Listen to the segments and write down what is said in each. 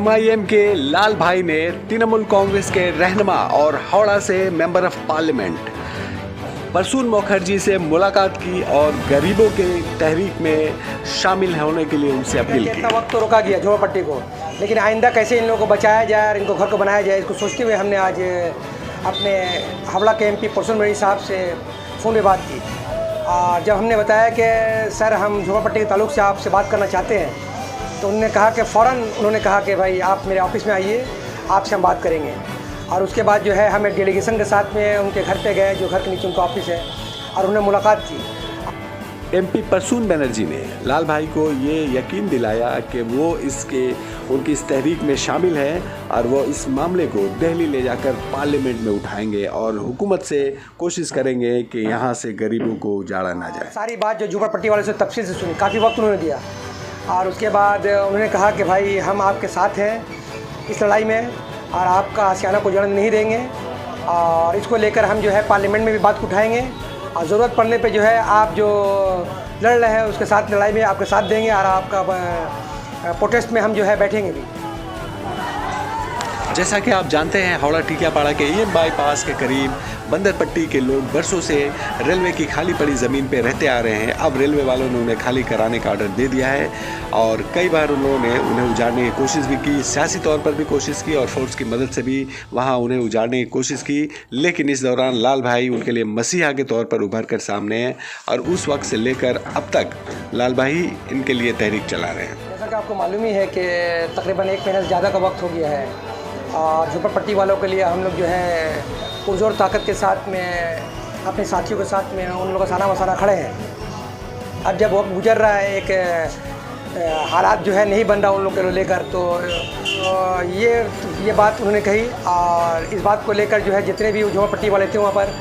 MIM के लाल भाई ने तृणमूल कांग्रेस के रहनुमा और हावड़ा से member of parliament Prasoon Mukherjee से मुलाकात की और गरीबों के तहरीक में शामिल होने के लिए उनसे अपील की। इतना वक्त तो रोका गया झोपड़पट्टी को, लेकिन आइंदा कैसे इन लोगों को बचाया जाए और इनको घर को बनाया जाए, इसको सोचते हुए हमने आज अपने हावड़ा के एमपी प्रसून मुखर्जी साहब से फ़ोन पे बात की। और जब हमने बताया कि सर हम झोपड़पट्टी के ताल्लुक़ से आपसे बात करना चाहते हैं, तो उन्होंने कहा कि फ़ौरन उन्होंने कहा कि भाई आप मेरे ऑफिस में आइए, आपसे हम बात करेंगे। और उसके बाद जो है हम एक डेलीगेशन के साथ में उनके घर पे गए, जो घर के नीचे उनका ऑफिस है, और उन्हें मुलाकात की। एमपी प्रसून बनर्जी ने लाल भाई को ये यकीन दिलाया कि वो उनकी इस तहरीक में शामिल हैं और वो इस मामले को दिल्ली ले जाकर पार्लियामेंट में उठाएंगे और हुकूमत से कोशिश करेंगे कि यहाँ से गरीबों को उजाड़ा ना जाए। सारी बात जो झोपड़पट्टी वाले से तफसील से सुनी, काफ़ी वक्त उन्होंने दिया, और उसके बाद उन्होंने कहा कि भाई हम आपके साथ हैं इस लड़ाई में और आपका आशियाना को जड़न नहीं देंगे, और इसको लेकर हम जो है पार्लियामेंट में भी बात उठाएंगे, और ज़रूरत पड़ने पे जो है आप जो लड़ रहे हैं उसके साथ लड़ाई में आपके साथ देंगे, और आपका प्रोटेस्ट में हम जो है बैठेंगे भी। जैसा कि आप जानते हैं, हावड़ा टीकियापाड़ा के ईएम बाईपास के करीब बंदरपट्टी के लोग बरसों से रेलवे की खाली पड़ी ज़मीन पे रहते आ रहे हैं। अब रेलवे वालों ने उन्हें खाली कराने का ऑर्डर दे दिया है और कई बार उन्होंने उन्हें उजाड़ने की कोशिश भी की, सियासी तौर पर भी कोशिश की और फोर्स की मदद से भी वहाँ उन्हें उजाड़ने की कोशिश की। लेकिन इस दौरान लाल भाई उनके लिए मसीहा के तौर पर उभर कर सामने हैं और उस वक्त से लेकर अब तक लाल भाई इनके लिए तहरीक चला रहे हैं। जैसा कि आपको मालूम ही है कि तकरीबन 1 महीने से ज़्यादा का वक्त हो गया है, और झोपड़पट्टी वालों के लिए हम लोग जो है पुरजोर ताकत के साथ में अपने साथियों के साथ में उन लोगों का साना मसाना खड़े हैं। अब जब वक्त गुजर रहा है, एक हालात जो है नहीं बन रहा उन लोगों को लेकर, तो ये बात उन्होंने कही, और इस बात को लेकर जो है जितने भी झोपड़पट्टी वाले थे वहाँ पर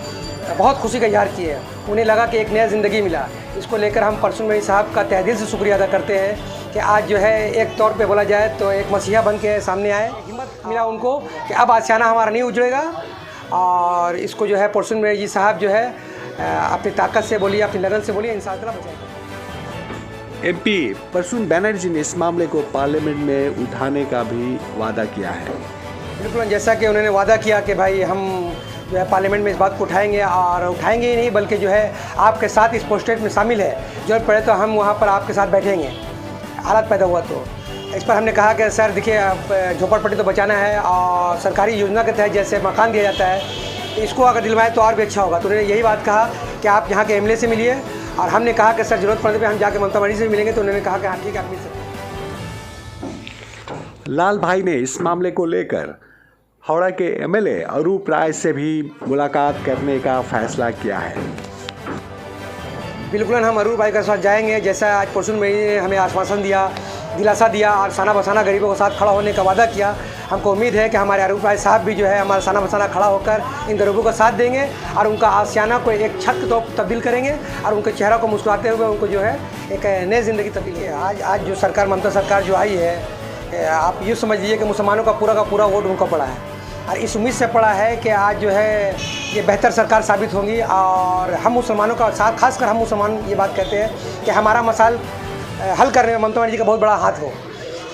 बहुत खुशी का इजहार किए। उन्हें लगा कि एक नया ज़िंदगी मिला। इसको लेकर हम प्रसून मुखर्जी साहब का तहे दिल से शुक्रिया अदा करते हैं कि आज जो है एक तौर पे बोला जाए तो एक मसीहा बन के सामने आए। हिम्मत मिला उनको कि अब आशियाना हमारा नहीं उजड़ेगा, और इसको जो है प्रसून मुखर्जी साहब जो है अपनी ताकत से बोलिए, अपनी लगन से बोलिए, इंशाअल्लाह बचाएंगे। एमपी प्रसून बनर्जी ने इस मामले को पार्लियामेंट में उठाने का भी वादा किया है। बिल्कुल, जैसा कि उन्होंने वादा किया कि भाई हम जो है पार्लियामेंट में इस बात को उठाएंगे, और उठाएंगे ही नहीं बल्कि जो है आपके साथ इस प्रोटेस्ट में शामिल है, जरूरत पड़े तो हम वहाँ पर आपके साथ बैठेंगे, हालात पैदा हुआ तो। इस पर हमने कहा कि सर देखिए, आप झोपड़पट्टी तो बचाना है, और सरकारी योजना के तहत जैसे मकान दिया जाता है, तो इसको अगर दिलवाएं तो और भी अच्छा होगा। तो उन्होंने यही बात कहा कि आप यहाँ के एमएलए से मिलिए, और हमने कहा कि सर ज़रूरत पड़ने पे हम जाके ममता बनर्जी से मिलेंगे, तो उन्होंने कहा कि हाँ ठीक है, आप मिल सकते। लाल भाई ने इस मामले को लेकर हावड़ा के एमएलए अरूप राय से भी मुलाकात करने का फैसला किया है। बिल्कुल, हम अरूप भाई के साथ जाएंगे, जैसा आज प्रसून मुखर्जी ने हमें आश्वासन दिया, दिलासा दिया, और साना बसाना गरीबों के साथ खड़ा होने का वादा किया। हमको उम्मीद है कि हमारे अरूप राय साहब भी जो है हमारा साना बसाना खड़ा होकर इन गरीबों का साथ देंगे, और उनका आशियाना को एक छत के तौर पर तब्दील करेंगे, और उनके चेहरा को मुस्कुराते हुए उनको जो है एक नई ज़िंदगी तब्दील है। आज जो सरकार, ममता सरकार जो आई है, आप ये समझ लीजिए कि मुसलमानों का पूरा वोट उनको पड़ा है, और इस उम्मीद से पड़ा है कि आज जो है ये बेहतर सरकार साबित होंगी। और हम मुसलमानों का साथ, खासकर हम मुसलमान ये बात कहते हैं कि हमारा मसाल हल करने में ममता बनर्जी का बहुत बड़ा हाथ हो।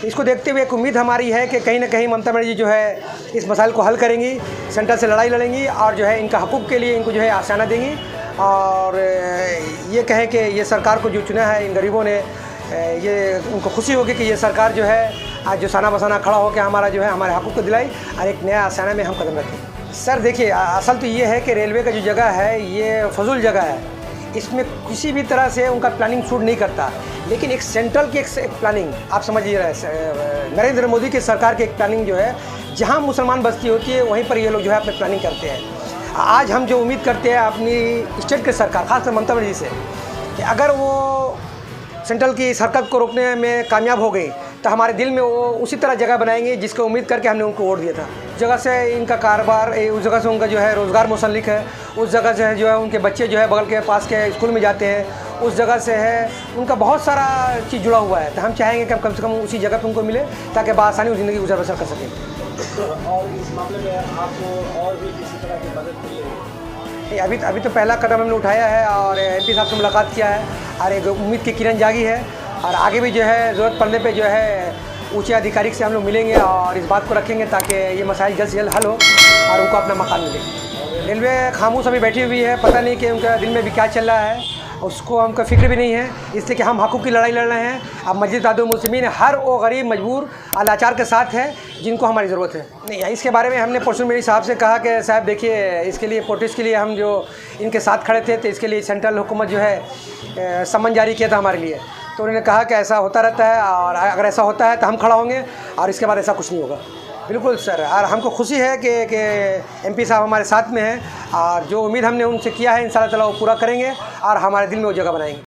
इसको देखते हुए एक उम्मीद हमारी है कि कहीं ना कहीं ममता बनर्जी जो है इस मसाइल को हल करेंगी, सेंटर से लड़ाई लड़ेंगी, और जो है इनका हकूक़ के लिए इनको जो है आशियाना देंगी, और ये कहें कि ये सरकार को जो चुना है इन गरीबों ने, ये उनको खुशी होगी कि ये सरकार जो है आज जो साना बसाना खड़ा होकर हमारा जो है हमारे हकूक़ को दिलाई, और एक नया आशियाना में हम कदम रखें। सर देखिए, असल तो ये है कि रेलवे का जो जगह है ये फजूल जगह है, इसमें किसी भी तरह से उनका प्लानिंग शूट नहीं करता। लेकिन एक सेंट्रल की एक प्लानिंग आप समझिए, नरेंद्र मोदी की सरकार की एक प्लानिंग जो है, जहाँ मुसलमान बस्ती होती है वहीं पर ये लोग जो है अपनी प्लानिंग करते हैं। आज हम जो उम्मीद करते हैं अपनी स्टेट की सरकार, खासकर ममता बनर्जी से, कि अगर वो सेंट्रल की इस हरकत को रोकने में कामयाब हो गई तो हमारे दिल में वो उसी तरह जगह बनाएंगे जिसको उम्मीद करके हमने उनको वोट दिया था। जगह से इनका कारोबार, उस जगह से उनका जो है रोज़गार मुसल्लिक है, उस जगह से जो है उनके बच्चे जो है बगल के पास के स्कूल में जाते हैं, उस जगह से है उनका बहुत सारा चीज़ जुड़ा हुआ है। तो हम चाहेंगे कि कम से कम उसी जगह पर उनको मिले, ताकि बआसानी ज़िंदगी गुजर बसर कर सकें। और इस मामले में आपको और भी किसी तरह की मदद मिलेगी? अभी तो पहला कदम हमने उठाया है, और एमपी साहब से मुलाकात किया है, और एक उम्मीद की किरण जागी है, और आगे भी जो है ज़रूरत पड़ने पे जो है ऊँचे अधिकारी से हम लोग मिलेंगे और इस बात को रखेंगे ताकि ये मसाइल जल्द से जल्द हल हो और उनको अपना मकान मिले। रेलवे खामोश अभी बैठी हुई है, पता नहीं कि उनका दिल में भी क्या चल रहा है, उसको हमको फिक्र भी नहीं है, इसलिए कि हम हक़ों की लड़ाई लड़ रहे हैं। अब मस्जिद इत्तेहादुल मुस्लिमीन हर वो गरीब मजबूर लाचार के साथ है जिनको हमारी ज़रूरत है। नहीं, इसके बारे में हमने परसों मेरी साहब से कहा कि साहब देखिए, इसके लिए प्रोटेस्ट के लिए हम जो इनके साथ खड़े थे तो इसके लिए सेंट्रल हुकूमत जो है समन जारी किया था हमारे लिए, तो उन्होंने कहा कि ऐसा होता रहता है और अगर ऐसा होता है तो हम खड़ा होंगे और इसके बाद ऐसा कुछ नहीं होगा। बिल्कुल सर, और हमको खुशी है कि एमपी साहब हमारे साथ में हैं और जो उम्मीद हमने उनसे किया है इंशाअल्लाह ताला वो पूरा करेंगे और हमारे दिल में वो जगह बनाएंगे।